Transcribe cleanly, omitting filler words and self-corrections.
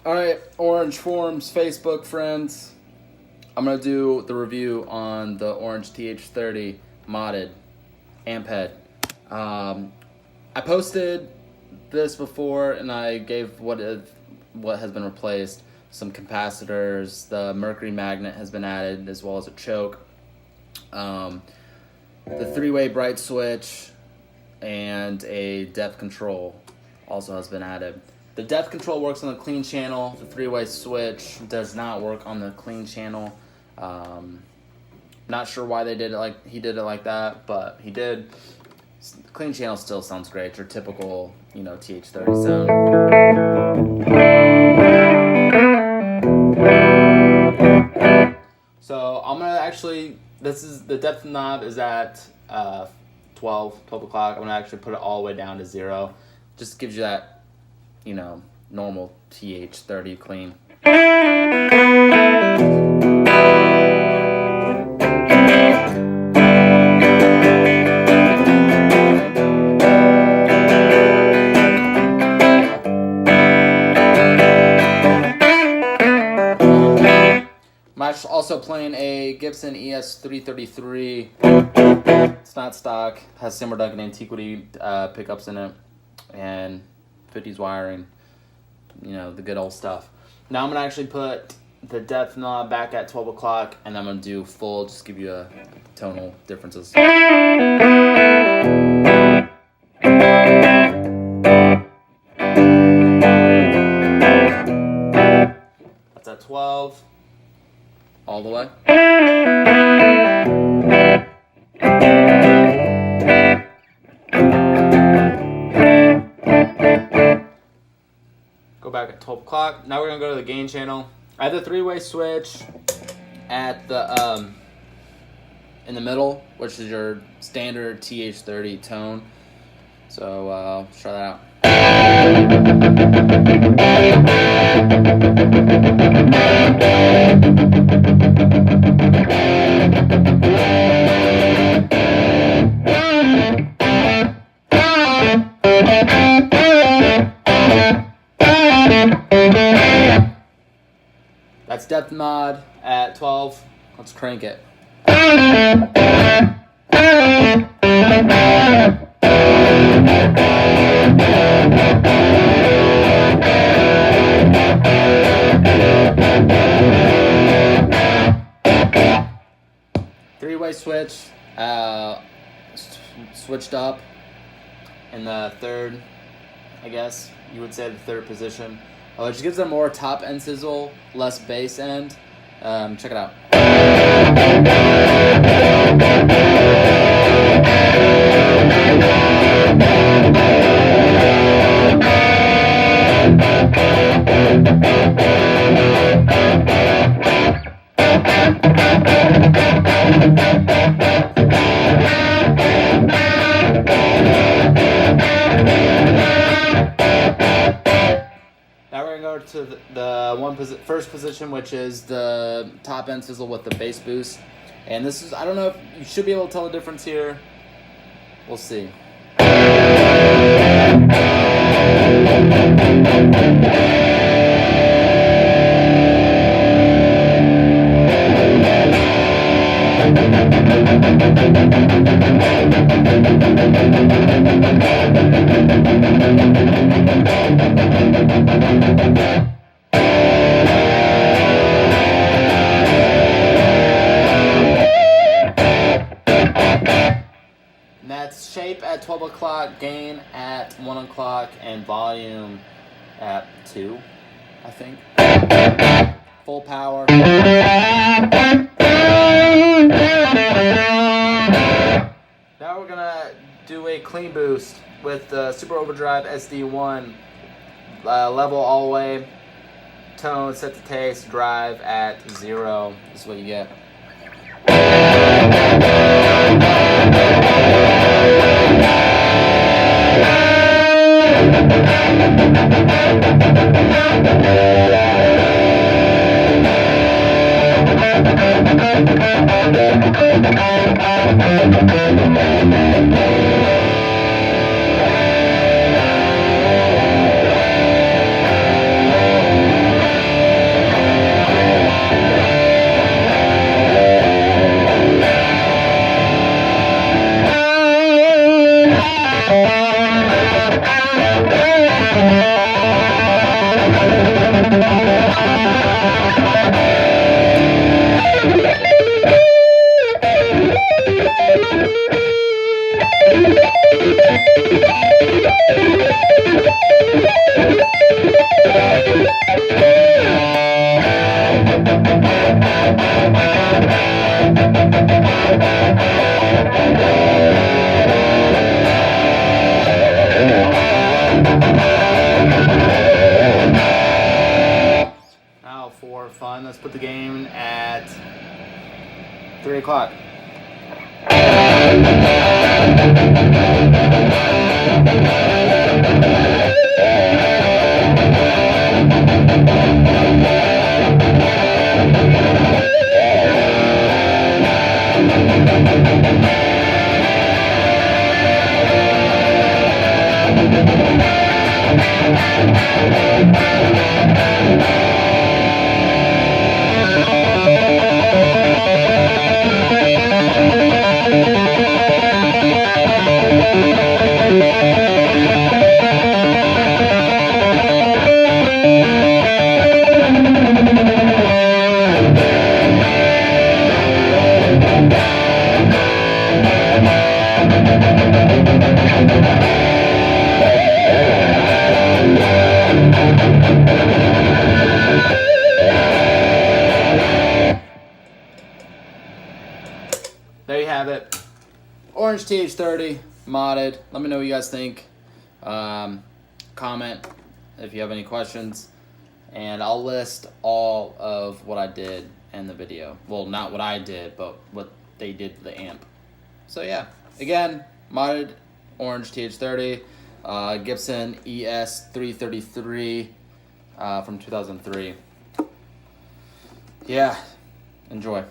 Alright, Orange Forums Facebook friends. I'm going to do the review on the Orange TH30 modded amp head. I posted this before and I gave what has been replaced. Some capacitors, the Mercury magnet has been added as well as a choke. The 3-way bright switch and a depth control also has been added. The depth control works on the clean channel. The 3-way switch does not work on the clean channel. Not sure why they did it like he did it like that, but he did. Clean channel still sounds great. Your typical, TH30 sound. So I'm gonna actually. This is the depth knob is at 12 o'clock. I'm gonna actually put it all the way down to 0. Just gives you that. Normal TH30 clean. I'm also playing a Gibson ES333. It's not stock, has Simmer Duncan Antiquity pickups in it, and 50s wiring, the good old stuff. Now I'm going to actually put the depth knob back at 12 o'clock, and I'm going to do full, just give you a tonal differences. That's at 12, all the way. Go back at 12 o'clock. Now we're gonna go to the gain channel. I have the 3-way switch at the in the middle, which is your standard TH30 tone. So let's try that out. That's depth mod at 12. Let's crank it. 3-way switch, switched up in the third, I guess you would say the third position. Which gives them more top end sizzle, less bass end. Check it out. To the first position, which is the top end sizzle with the bass boost, and this is, I don't know if you should be able to tell the difference here. We'll see. And that's shape at 12 o'clock, gain at 1 o'clock, and volume at 2, I think. Full power. Now we're gonna do a clean boost with the Super Overdrive SD1, level all the way, tone set to taste, drive at 0. This is what you get. Now for fun, let's put the game at 3 o'clock. There you have it. Orange TH30 modded. Let me know what you guys think. Comment if you have any questions. And I'll list all of what I did in the video. Well, not what I did, but what they did to the amp. So yeah, again, modded Orange TH30. Gibson ES333 from 2003. Yeah, enjoy.